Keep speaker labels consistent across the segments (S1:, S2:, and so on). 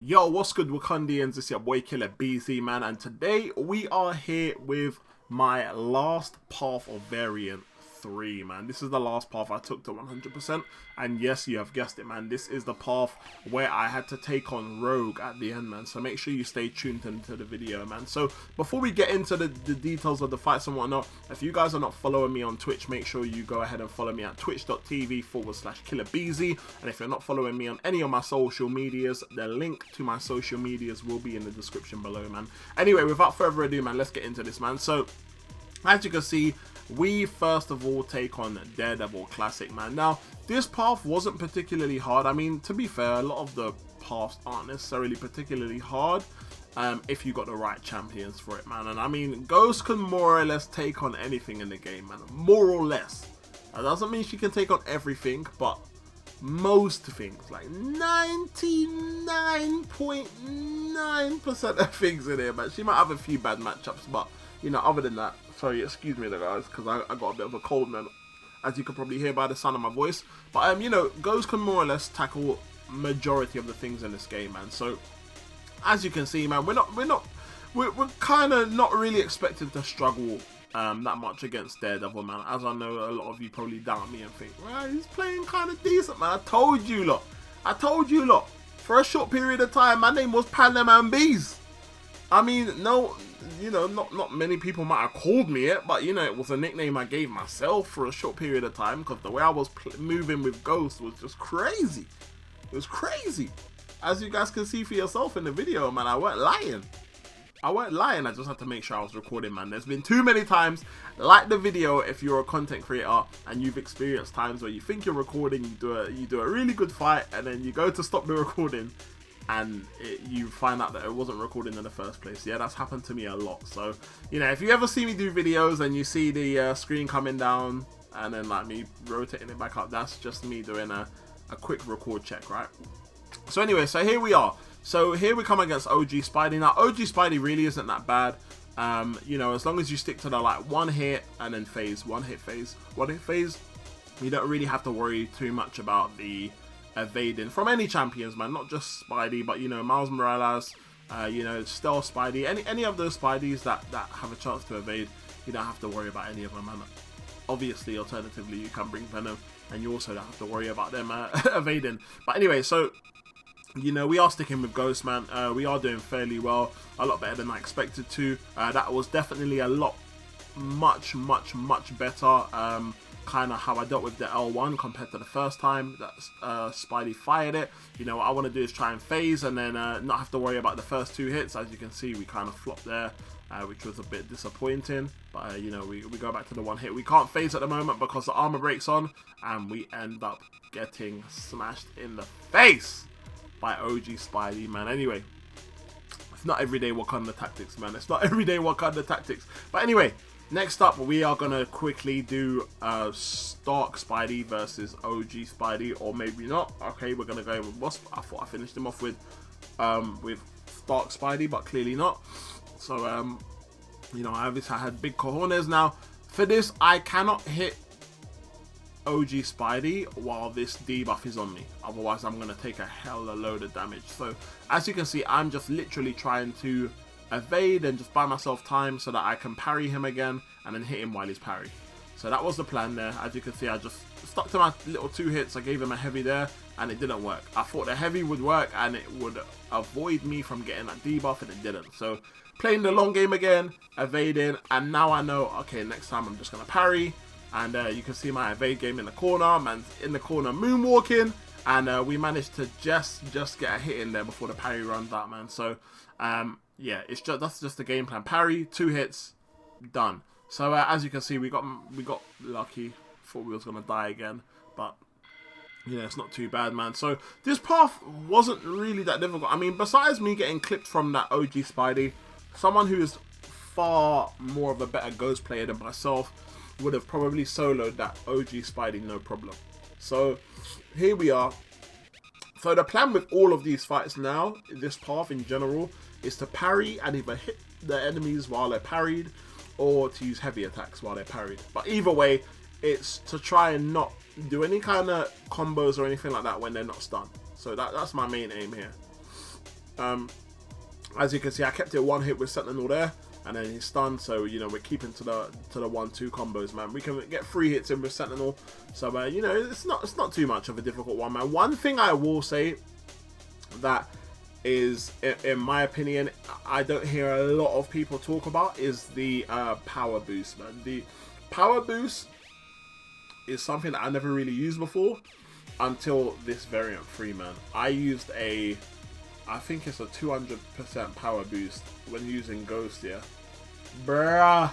S1: Yo, what's good, Wakandians? It's your boy Killer Beezy, man, and today we are here with my last path of variant 3, man. This is the last path I took to 100%, and yes, you have guessed it, man. This is the path where I had to take on Rogue at the end, man. So make sure you stay tuned into the video, man. So before we get into the details of the fights and whatnot, if you guys are not following me on Twitch, make sure you go ahead and follow me at twitch.tv/KillerBeezy. And if you're not following me on any of my social medias, the link to my social medias will be in the description below, man. Anyway, without further ado, man, let's get into this, man. So as you can see, we first of all take on Daredevil Classic, man. Now, this path wasn't particularly hard. I mean, to be fair, a lot of the paths aren't necessarily particularly hard if you got the right champions for it, man. And I mean, Ghost can more or less take on anything in the game, man. More or less. That doesn't mean she can take on everything, but most things, like 99.9% of things in here, man. She might have a few bad matchups, but you know, other than that, sorry, excuse me there, guys, because I got a bit of a cold, man, as you can probably hear by the sound of my voice. But you know, Ghost can more or less tackle majority of the things in this game, man. So as you can see, man, we're kind of not really expected to struggle that much against Daredevil, man. As I know, a lot of you probably doubt me and think, well, he's playing kind of decent, man. I told you lot, for a short period of time, my name was SpiderMan Bees. I mean, no, you know, not many people might have called me it, but you know, it was a nickname I gave myself for a short period of time, because the way I was moving with Ghost was just crazy. It was crazy. As you guys can see for yourself in the video, man, I weren't lying. I just had to make sure I was recording, man. There's been too many times, like the video, if you're a content creator and you've experienced times where you think you're recording, you do a really good fight, and then you go to stop the recording, and you find out that it wasn't recording in the first place. Yeah, that's happened to me a lot. So, you know, if you ever see me do videos and you see the screen coming down and then like me rotating it back up, that's just me doing a quick record check, right? So anyway, so here we are. So here we come against OG Spidey. Now, OG Spidey really isn't that bad. You know, as long as you stick to the like one hit and then phase, one hit phase, you don't really have to worry too much about the evading from any champions, man. Not just Spidey, but you know, Miles Morales, you know, Stealth Spidey, any of those Spideys that have a chance to evade, you don't have to worry about any of them, man. Obviously, alternatively, you can bring Venom, and you also don't have to worry about them evading. But anyway, so you know, we are sticking with Ghost, man. We are doing fairly well, a lot better than I expected to. That was definitely a lot, much better. Kind of how I dealt with the L1 compared to the first time that Spidey fired it. You know, what I want to do is try and phase and then not have to worry about the first two hits. As you can see, we kind of flopped there, which was a bit disappointing. But you know, we go back to the one hit. We can't phase at the moment because the armor breaks on, and we end up getting smashed in the face by OG Spidey, man. Anyway, it's not everyday Wakanda tactics, man. It's not everyday Wakanda tactics. But anyway, next up, we are going to quickly do Stark Spidey versus OG Spidey, or maybe not. Okay, we're going to go with Wasp. I thought I finished him off with Stark Spidey, but clearly not. So, you know, obviously I had big cojones. Now, for this, I cannot hit OG Spidey while this debuff is on me. Otherwise, I'm going to take a hell of a load of damage. So, as you can see, I'm just literally trying to evade and just buy myself time so that I can parry him again and then hit him while he's parried. So that was the plan there. As you can see, I just stuck to my little two hits. I gave him a heavy there and it didn't work. I thought the heavy would work and it would avoid me from getting that debuff, and it didn't. So playing the long game again, evading, and now I know, okay, next time I'm just going to parry. And you can see my evade game in the corner. Man's in the corner moonwalking, and we managed to just get a hit in there before the parry runs out, man. So yeah, that's just the game plan. Parry, two hits, done. So as you can see, we got lucky. Thought we was gonna die again, but yeah, it's not too bad, man. So this path wasn't really that difficult. I mean, besides me getting clipped from that OG Spidey, someone who is far more of a better Ghost player than myself would have probably soloed that OG Spidey no problem. So here we are. So the plan with all of these fights now, this path in general, is to parry and either hit the enemies while they're parried, or to use heavy attacks while they're parried. But either way, it's to try and not do any kind of combos or anything like that when they're not stunned. So that's my main aim here. As you can see, I kept it one hit with Sentinel there, and then he's stunned. So you know, we're keeping to the 1-2 combos, man. We can get 3 hits in with Sentinel. So you know, it's not too much of a difficult one, man. One thing I will say that is, in my opinion, I don't hear a lot of people talk about is the power boost, man. The power boost is something that I never really used before until this variant 3, man. I used I think it's a 200% power boost when using Ghost here. Bruh,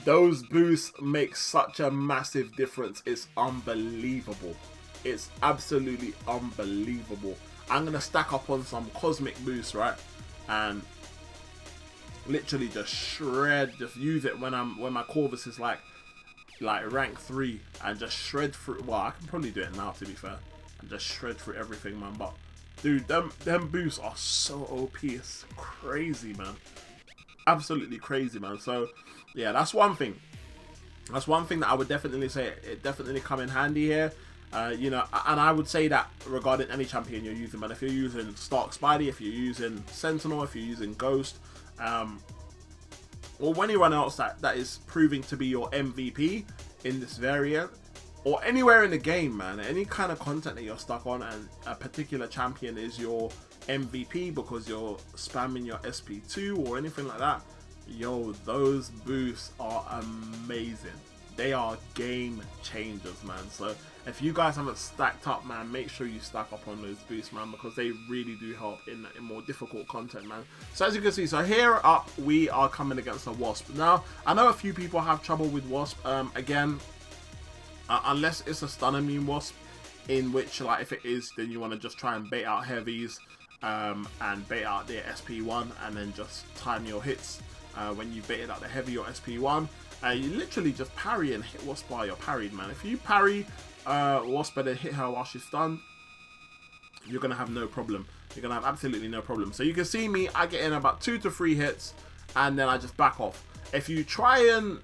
S1: those boosts make such a massive difference. It's unbelievable. It's absolutely unbelievable. I'm gonna stack up on some cosmic boosts, right, and literally just shred, just use it when my Corvus is like rank 3, and just shred through. Well, I can probably do it now, to be fair, and just shred through everything, man. But dude, them boosts are so OP. It's crazy, man. Absolutely crazy, man. So yeah, that's one thing. That's one thing that I would definitely say it definitely come in handy here. You know, and I would say that regarding any champion you're using, man. If you're using Stark Spidey, if you're using Sentinel, if you're using Ghost, or anyone else that is proving to be your MVP in this variant, or anywhere in the game, man, any kind of content that you're stuck on and a particular champion is your MVP because you're spamming your SP2 or anything like that, yo, those boosts are amazing. They are game changers, man. So if you guys haven't stacked up, man, make sure you stack up on those boosts, man, because they really do help in more difficult content, man. So as you can see, so here up, we are coming against a Wasp. Now, I know a few people have trouble with Wasp. Again, unless it's a stun immune Wasp, in which, like, if it is, then you want to just try and bait out heavies and bait out their SP1 and then just time your hits when you baited out the heavy or SP1. You literally just parry and hit Wasp while you're parried, man. If you parry Wasp and then hit her while she's stunned, you're going to have no problem. You're going to have absolutely no problem. So you can see me, I get in about 2 to 3 hits and then I just back off. If you try and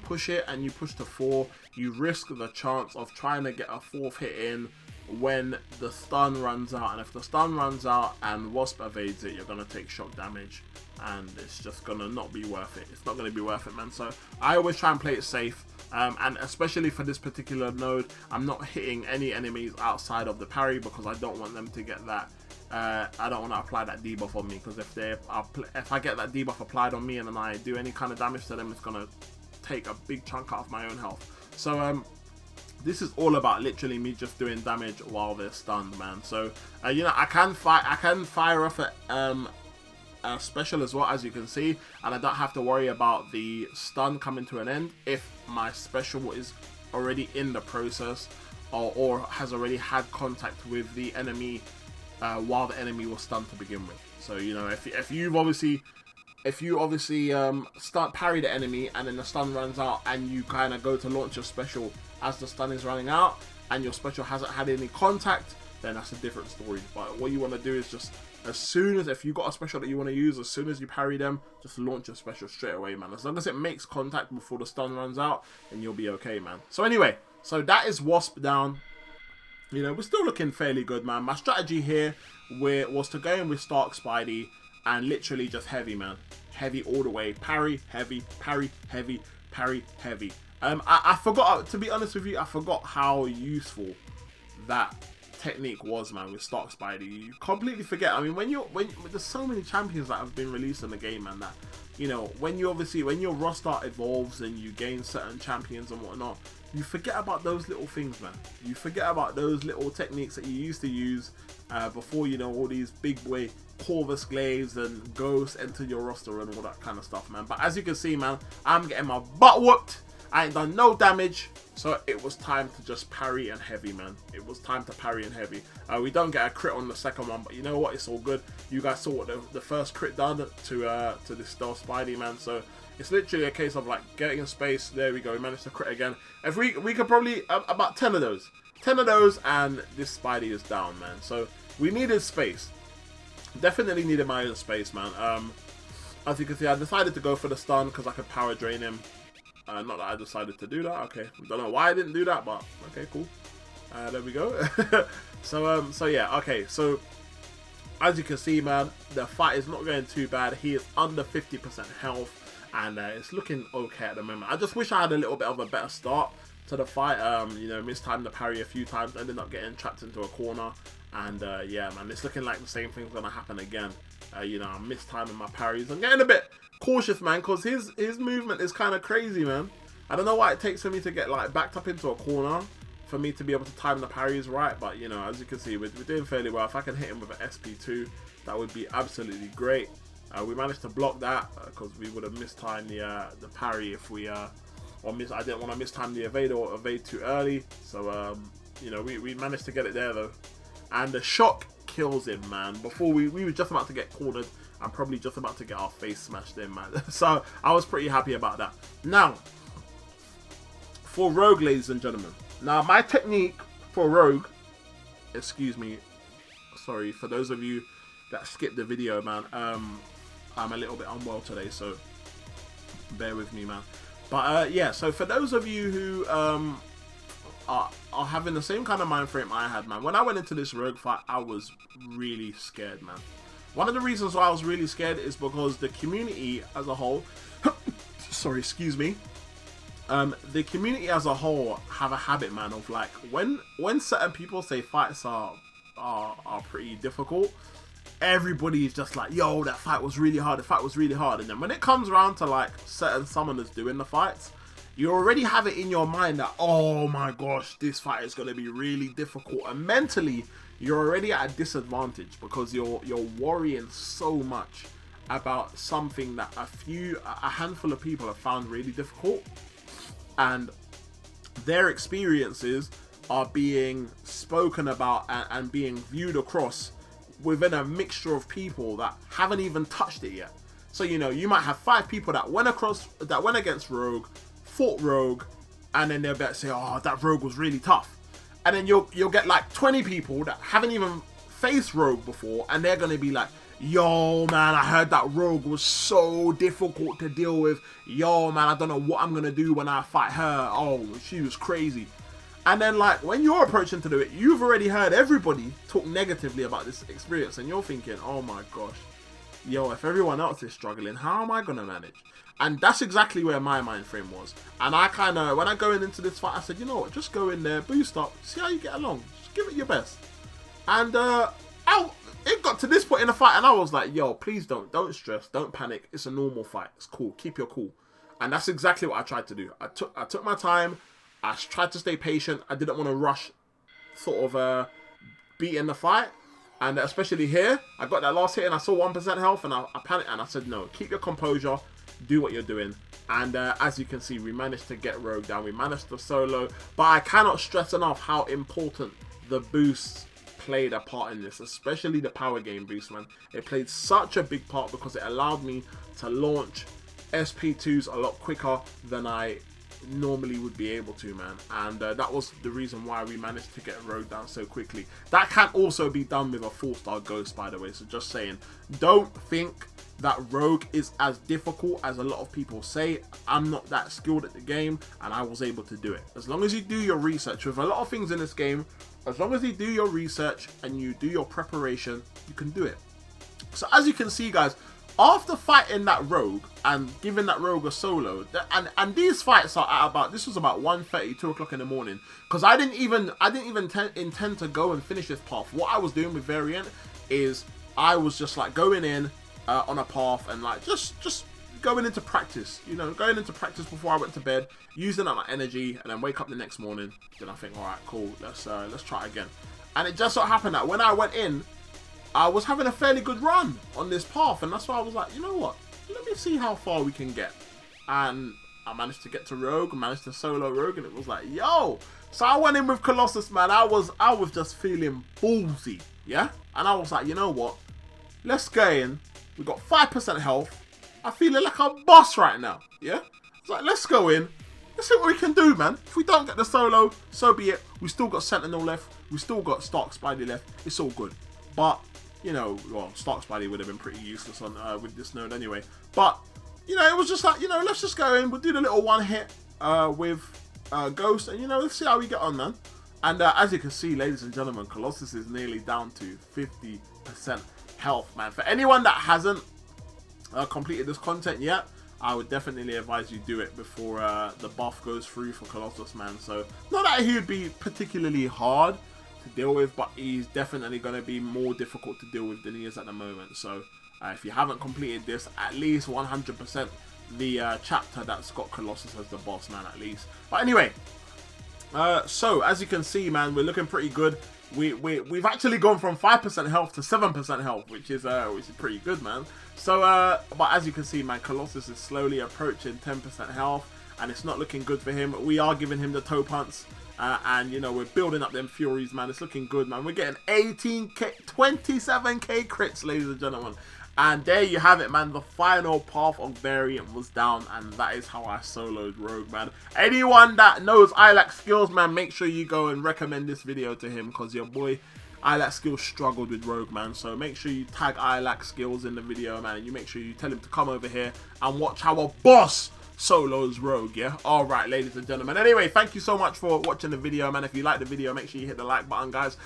S1: push it and you push to 4, you risk the chance of trying to get a 4th hit in when the stun runs out. And if the stun runs out and Wasp evades it, you're going to take shock damage. And it's just gonna not be worth it. It's not gonna be worth it, man. So I always try and play it safe, and especially for this particular node, I'm not hitting any enemies outside of the parry because I don't want them to get that. I don't want to apply that debuff on me, because if I get that debuff applied on me and then I do any kind of damage to them, it's gonna take a big chunk out of my own health. So this is all about literally me just doing damage while they're stunned, man. So you know, I can fire off a special as well, as you can see, and I don't have to worry about the stun coming to an end if my special is already in the process or has already had contact with the enemy while the enemy was stunned to begin with. So you know, if you obviously start parry the enemy and then the stun runs out and you kind of go to launch your special as the stun is running out and your special hasn't had any contact, then that's a different story. But what you want to do is just, as soon as, if you got a special that you want to use, as soon as you parry them, just launch your special straight away, man. As long as it makes contact before the stun runs out, then you'll be okay, man. So anyway, so that is Wasp down. You know, we're still looking fairly good, man. My strategy here was to go in with Stark Spidey and literally just heavy, man. Heavy all the way. Parry, heavy, parry, heavy, parry, heavy. I forgot, to be honest with you, I forgot how useful that technique was, man, with Stark Spidey. You completely forget. I mean, when there's so many champions that have been released in the game, man, that, you know, when your roster evolves and you gain certain champions and whatnot, you forget about those little things, man. You forget about those little techniques that you used to use before, you know, all these big boy Corvus Glaives and Ghosts enter your roster and all that kind of stuff, man. But as you can see, man, I'm getting my butt whooped. I ain't done no damage, so it was time to just parry and heavy, man. It was time to parry and heavy. We don't get a crit on the second one, but you know what? It's all good. You guys saw what the first crit done to this Stealth Spidey, man. So it's literally a case of like getting in space. There we go. We managed to crit again. If we could probably about 10 of those, and this Spidey is down, man. So we needed space. Definitely needed my own space, man. As you can see, I decided to go for the stun because I could power drain him. Not that I decided to do that. Okay, don't know why I didn't do that, but okay, cool. There we go. So yeah, okay. So as you can see, man, the fight is not going too bad. He is under 50% health, and it's looking okay at the moment. I just wish I had a little bit of a better start to the fight. You know, mistimed the parry a few times, ended up getting trapped into a corner, and yeah, man, it's looking like the same thing's gonna happen again. You know, I'm mistiming my parries. I'm getting a bit cautious, man, because his movement is kind of crazy, man. I don't know why it takes for me to get like backed up into a corner for me to be able to time the parries right, but you know, as you can see, we're doing fairly well. If I can hit him with an SP2, that would be absolutely great. We managed to block that because we would have mistimed the parry if we I didn't want to mistime the evade or evade too early. So you know, we managed to get it there though, and the shock kills him, man. Before we were just about to get cornered and probably just about to get our face smashed in, man. So I was pretty happy about that. Now for Rogue, ladies and gentlemen. Now, my technique for Rogue, excuse me, sorry, for those of you that skipped the video, man, I'm a little bit unwell today, so bear with me, man. But, yeah, so for those of you who are having the same kind of mind frame I had, man, when I went into this Rogue fight, I was really scared, man. One of the reasons why I was really scared is because the community as a whole, sorry, excuse me, the community as a whole have a habit, man, of like when certain people say fights are pretty difficult, everybody is just like, yo, that fight was really hard, the fight was really hard. And then when it comes around to like certain summoners doing the fights, you already have it in your mind that, oh my gosh, this fight is going to be really difficult, and mentally you're already at a disadvantage because you're worrying so much about something that a handful of people have found really difficult, and their experiences are being spoken about and being viewed across within a mixture of people that haven't even touched it yet. So, you know, you might have 5 people that went against Rogue, fought Rogue, and then they'll be able to say, oh, that Rogue was really tough. And then you'll get like 20 people that haven't even faced Rogue before, and they're gonna be like, yo, man, I heard that Rogue was so difficult to deal with. Yo, man, I don't know what I'm going to do when I fight her. Oh, she was crazy. And then, like, when you're approaching to do it, you've already heard everybody talk negatively about this experience. And you're thinking, oh my gosh, yo, if everyone else is struggling, how am I going to manage? And that's exactly where my mind frame was. And I kind of, when I go into this fight, I said, you know what, just go in there, boost up, see how you get along. Just give it your best. And it got to this point in the fight, and I was like, yo, please don't stress, don't panic. It's a normal fight. It's cool. Keep your cool. And that's exactly what I tried to do. I took my time. I tried to stay patient. I didn't want to rush sort of beating the fight. And especially here, I got that last hit and I saw 1% health, and I panicked, and I said, no, keep your composure. Do what you're doing. And as you can see, we managed to get Rogue down. We managed to solo. But I cannot stress enough how important the boosts played a part in this, especially the power game boost, man. It played such a big part because it allowed me to launch SP2s a lot quicker than I normally would be able to, man. And that was the reason why we managed to get Rogue down so quickly. That can also be done with a 4-star ghost, by the way, so just saying, don't think that Rogue is as difficult as a lot of people say. I'm not that skilled at the game, and I was able to do it. As long as you do your research with a lot of things in this game, as long as you do your research and you do your preparation, you can do it. So as you can see, guys, after fighting that Rogue and giving that Rogue a solo, and these fights are at about, this was about 1:30, 2 o'clock in the morning, because I didn't even intend to go and finish this path. What I was doing with Variant is I was just like going in on a path and like just going into practice, you know, going into practice before I went to bed, using up my energy, and then wake up the next morning. Then I think, all right, cool, let's try again. And it just so happened that when I went in, I was having a fairly good run on this path, and that's why I was like, you know what, let me see how far we can get. And I managed to get to Rogue, managed to solo Rogue, and it was like, yo. So I went in with Colossus, man. I was just feeling ballsy, yeah. And I was like, you know what, let's go in. We got 5% health. I'm feeling like a boss right now, yeah? It's like, let's go in. Let's see what we can do, man. If we don't get the solo, so be it. We still got Sentinel left. We still got Stark Spidey left. It's all good. But, you know, well, Stark Spidey would have been pretty useless on with this node anyway. But, you know, it was just like, you know, let's just go in. We'll do the little one hit with Ghost. And, you know, let's see how we get on, man. And as you can see, ladies and gentlemen, Colossus is nearly down to 50% health, man. For anyone that hasn't completed this content yet, I would definitely advise you do it before the buff goes through for Colossus, man. So, not that he would be particularly hard to deal with, but he's definitely going to be more difficult to deal with than he is at the moment. So, if you haven't completed this, at least 100% the chapter that's got Colossus as the boss, man, at least. But anyway, so as you can see, man, we're looking pretty good. We've actually gone from 5% health to 7% health, which is pretty good, man. So, but as you can see, man, Colossus is slowly approaching 10% health, and it's not looking good for him. We are giving him the toe punts, and you know, we're building up them furies, man. It's looking good, man. We're getting 18k, 27k crits, ladies and gentlemen. And there you have it, man. The final path of variant was down, and that is how I soloed Rogue, man. Anyone that knows Ilax skills, man, make sure you go and recommend this video to him, because your boy Ilax skills struggled with Rogue, man. So make sure you tag Ilax skills in the video, man, and you make sure you tell him to come over here and watch how a boss solos Rogue, yeah? Alright, ladies and gentlemen. Anyway, thank you so much for watching the video, man. If you like the video, make sure you hit the like button, guys.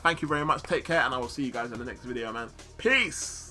S1: Thank you very much. Take care, and I will see you guys in the next video, man. Peace!